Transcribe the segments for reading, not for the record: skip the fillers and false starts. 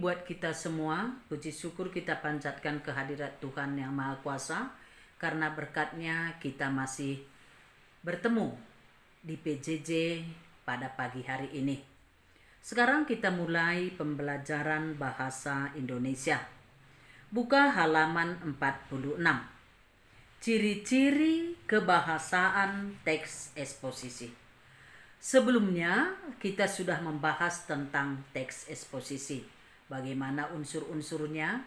buat kita semua. Puji syukur kita panjatkan kehadirat Tuhan yang Maha Kuasa, karena berkatnya kita masih bertemu di PJJ pada pagi hari ini. Sekarang kita mulai pembelajaran bahasa Indonesia. Buka halaman 46. Ciri-ciri kebahasaan teks eksposisi. Sebelumnya kita sudah membahas tentang teks eksposisi. Bagaimana unsur-unsurnya.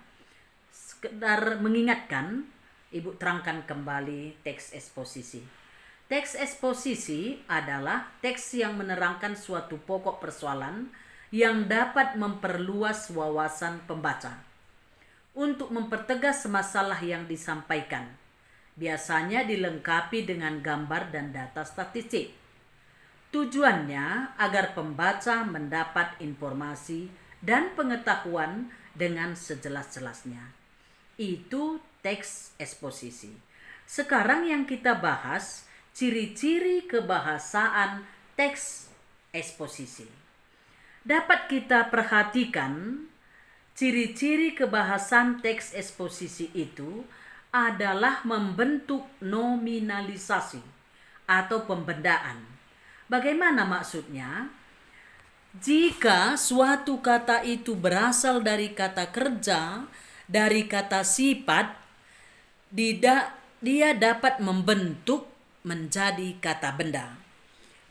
Sekedar mengingatkan, Ibu terangkan kembali teks eksposisi. Teks eksposisi adalah teks yang menerangkan suatu pokok persoalan yang dapat memperluas wawasan pembaca untuk mempertegas masalah yang disampaikan. Biasanya dilengkapi dengan gambar dan data statistik. Tujuannya agar pembaca mendapat informasi dan pengetahuan dengan sejelas-jelasnya. Itu teks eksposisi. Sekarang yang kita bahas ciri-ciri kebahasaan teks eksposisi. Dapat kita perhatikan ciri-ciri kebahasaan teks eksposisi itu adalah membentuk nominalisasi atau pembendaan. Bagaimana maksudnya? Jika suatu kata itu berasal dari kata kerja, dari kata sifat, dia dapat membentuk menjadi kata benda.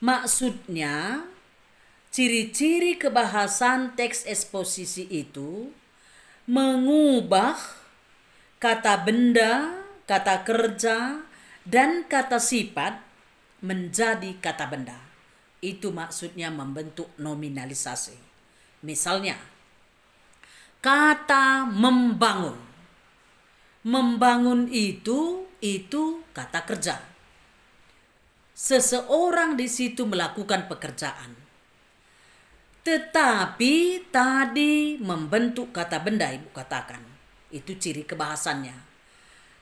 Maksudnya, ciri-ciri kebahasaan teks eksposisi itu mengubah kata benda, kata kerja, dan kata sifat menjadi kata benda. Itu maksudnya membentuk nominalisasi. Misalnya, kata membangun. Membangun itu kata kerja. Seseorang di situ melakukan pekerjaan. Tetapi tadi membentuk kata benda, Ibu katakan. Itu ciri kebahasannya.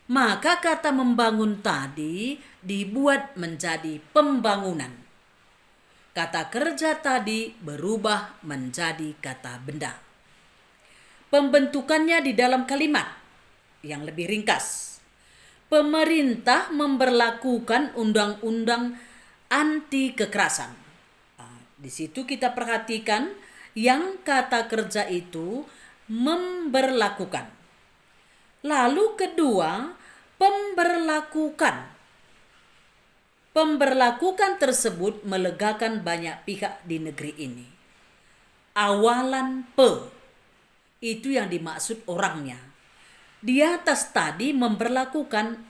Maka kata membangun tadi dibuat menjadi pembangunan. Kata kerja tadi berubah menjadi kata benda. Pembentukannya di dalam kalimat yang lebih ringkas. Pemerintah memberlakukan undang-undang anti kekerasan. Di situ kita perhatikan yang kata kerja itu memberlakukan. Lalu kedua, pemberlakukan. Pemberlakukan tersebut melegakan banyak pihak di negeri ini. Awalan itu yang dimaksud orangnya. Di atas tadi memberlakukan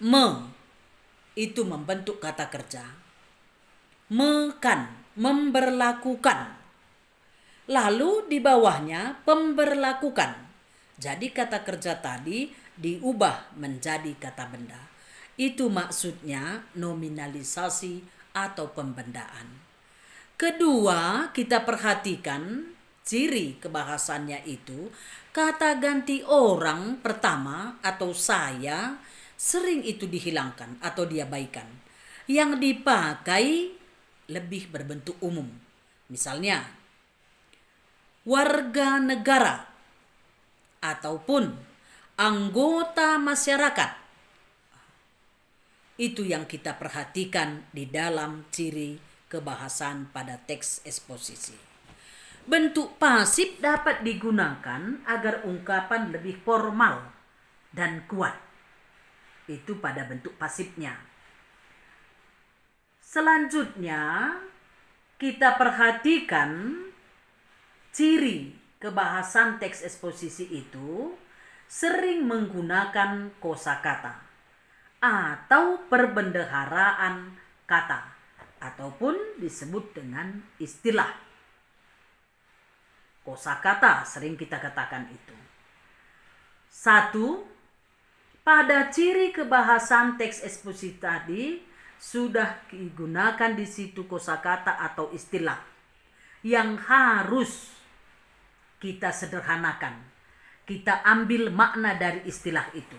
itu membentuk kata kerja. Memberlakukan. Lalu di bawahnya pemberlakukan. Jadi kata kerja tadi diubah menjadi kata benda. Itu maksudnya nominalisasi atau pembendaan. Kedua, kita perhatikan ciri kebahasannya itu, kata ganti orang pertama atau saya sering itu dihilangkan atau diabaikan. Yang dipakai lebih berbentuk umum. Misalnya, warga negara ataupun anggota masyarakat. Itu yang kita perhatikan di dalam ciri kebahasan pada teks eksposisi. Bentuk pasif dapat digunakan agar ungkapan lebih formal dan kuat. Itu pada bentuk pasifnya. Selanjutnya kita perhatikan ciri kebahasan teks eksposisi itu sering menggunakan kosakata atau perbendaharaan kata ataupun disebut dengan istilah. Kosakata sering kita katakan itu. 1. Pada ciri kebahasan teks eksposisi tadi sudah digunakan di situ kosakata atau istilah yang harus kita sederhanakan. Kita ambil makna dari istilah itu.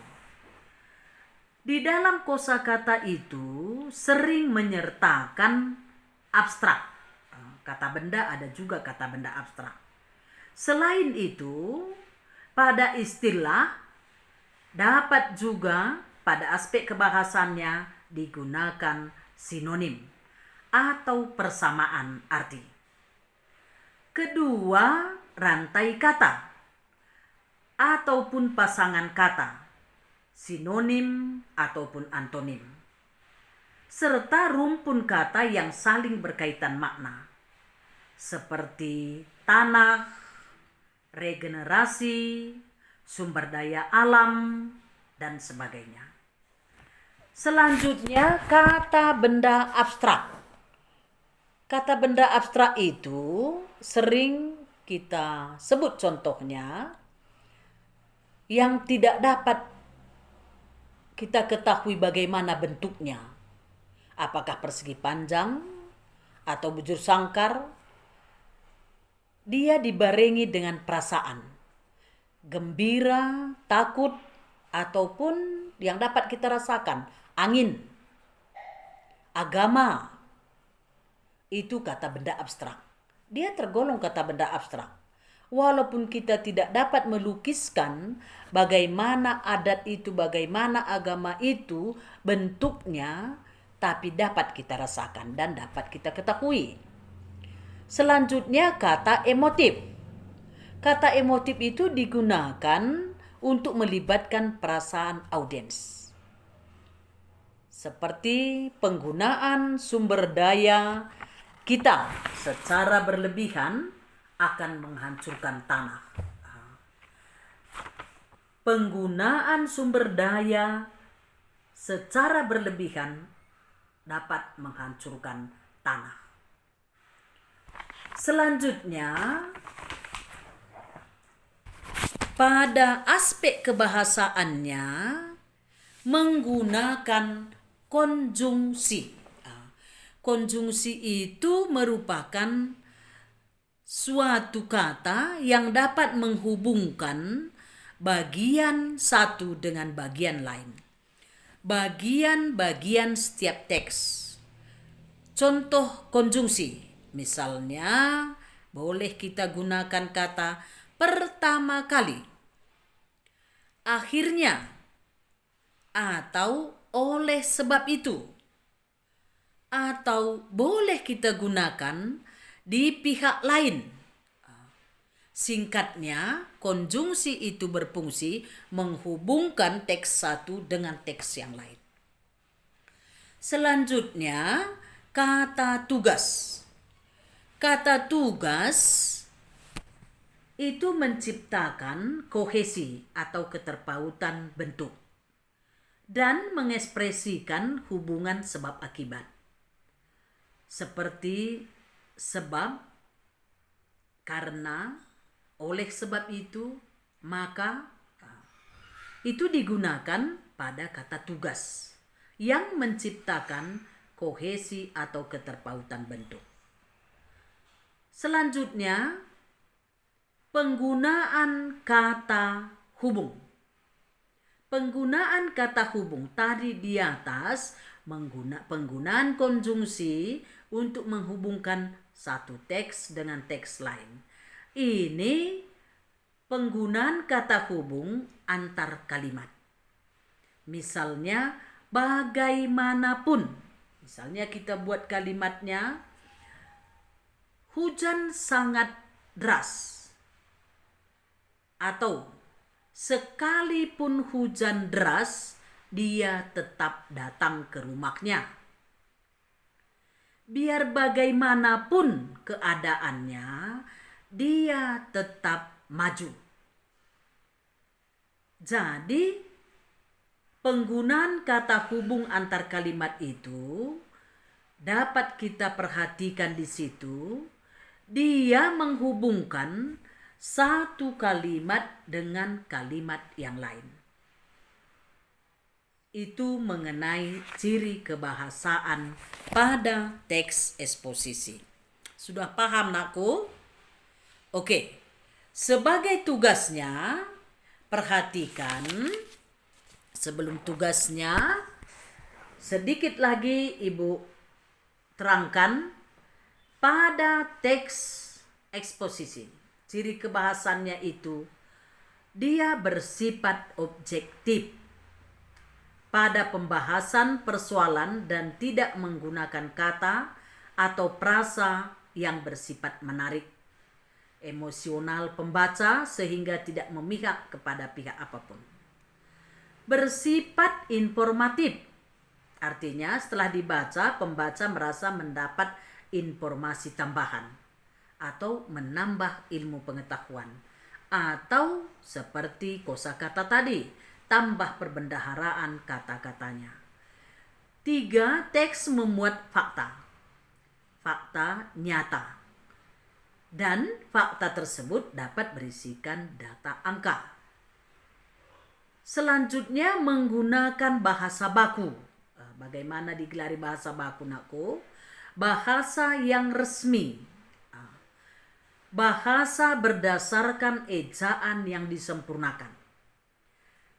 Di dalam kosakata itu sering menyertakan abstrak. Kata benda ada juga kata benda abstrak. Selain itu, pada istilah dapat juga pada aspek kebahasannya digunakan sinonim atau persamaan arti. Kedua, rantai kata ataupun pasangan kata, sinonim ataupun antonim, serta rumpun kata yang saling berkaitan makna, seperti tanah, regenerasi, sumber daya alam, dan sebagainya. Selanjutnya, kata benda abstrak. Kata benda abstrak itu sering kita sebut contohnya yang tidak dapat kita ketahui bagaimana bentuknya. Apakah persegi panjang atau bujur sangkar? Dia dibarengi dengan perasaan, gembira, takut, ataupun yang dapat kita rasakan, angin, agama. Itu kata benda abstrak. Dia tergolong kata benda abstrak. Walaupun kita tidak dapat melukiskan bagaimana adat itu, bagaimana agama itu, bentuknya, tapi dapat kita rasakan dan dapat kita ketahui. Selanjutnya, kata emotif. Kata emotif itu digunakan untuk melibatkan perasaan audiens. Seperti penggunaan sumber daya kita secara berlebihan akan menghancurkan tanah. Penggunaan sumber daya secara berlebihan dapat menghancurkan tanah. Selanjutnya, pada aspek kebahasaannya menggunakan konjungsi. Konjungsi itu merupakan suatu kata yang dapat menghubungkan bagian satu dengan bagian lain. Bagian-bagian setiap teks. Contoh konjungsi, misalnya boleh kita gunakan kata pertama kali, akhirnya, atau oleh sebab itu. Atau boleh kita gunakan di pihak lain. Singkatnya, konjungsi itu berfungsi menghubungkan teks satu dengan teks yang lain. Selanjutnya, kata tugas. Kata tugas itu menciptakan kohesi atau keterpautan bentuk dan mengekspresikan hubungan sebab akibat. Seperti sebab, karena, oleh sebab itu, maka, itu digunakan pada kata tugas yang menciptakan kohesi atau keterpautan bentuk. Selanjutnya, penggunaan kata hubung. Penggunaan kata hubung tadi di atas, penggunaan konjungsi untuk menghubungkan satu teks dengan teks lain. Ini penggunaan kata hubung antar kalimat. Misalnya bagaimanapun. Misalnya kita buat kalimatnya, hujan sangat deras. Atau sekalipun hujan deras, dia tetap datang ke rumahnya. Biar bagaimanapun keadaannya, dia tetap maju. Jadi, penggunaan kata hubung antar kalimat itu dapat kita perhatikan di situ. Dia menghubungkan satu kalimat dengan kalimat yang lain. Itu mengenai ciri kebahasaan pada teks eksposisi. Sudah paham, nakku? Oke. Sebagai tugasnya, perhatikan sebelum tugasnya sedikit lagi Ibu terangkan pada teks eksposisi. ciri kebahasannya itu, dia bersifat objektif pada pembahasan persoalan dan tidak menggunakan kata atau frasa yang bersifat menarik emosional pembaca sehingga tidak memihak kepada pihak apapun. Bersifat informatif, artinya setelah dibaca pembaca merasa mendapat informasi tambahan atau menambah ilmu pengetahuan, atau seperti kosakata tadi, tambah perbendaharaan kata-katanya. 3. Teks memuat fakta nyata, dan fakta tersebut dapat berisikan data angka. Selanjutnya menggunakan bahasa baku. Bagaimana digelari bahasa baku, nakku? Bahasa yang resmi. Bahasa berdasarkan ejaan yang disempurnakan.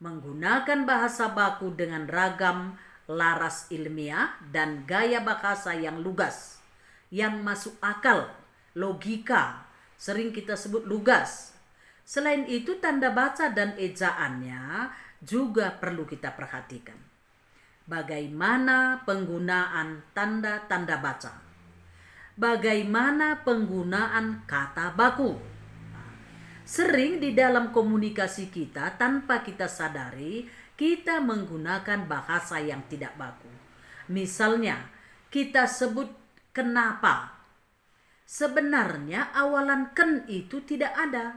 Menggunakan bahasa baku dengan ragam laras ilmiah dan gaya bahasa yang lugas, yang masuk akal, logika, sering kita sebut lugas. Selain itu, tanda baca dan ejaannya juga perlu kita perhatikan. Bagaimana penggunaan tanda-tanda baca? Bagaimana penggunaan kata baku? Sering di dalam komunikasi kita tanpa kita sadari, kita menggunakan bahasa yang tidak baku. Misalnya, kita sebut kenapa. Sebenarnya awalan ken itu tidak ada.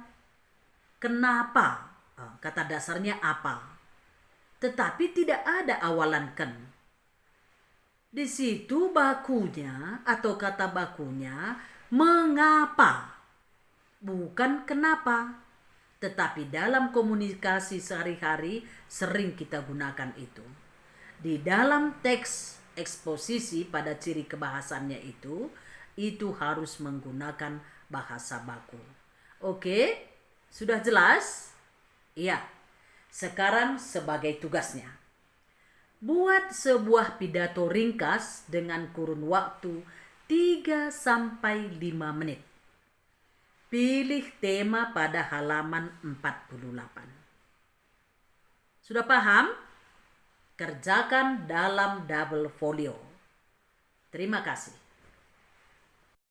Kenapa? Kata dasarnya apa? Tetapi tidak ada awalan ken. Di situ bakunya atau kata bakunya mengapa, bukan kenapa. Tetapi dalam komunikasi sehari-hari sering kita gunakan itu. Di dalam teks eksposisi pada ciri kebahasannya itu harus menggunakan bahasa baku. Oke, sudah jelas? Iya. Sekarang sebagai tugasnya, buat sebuah pidato ringkas dengan kurun waktu 3-5 menit. Pilih tema pada halaman 48. Sudah paham? Kerjakan dalam double folio. Terima kasih.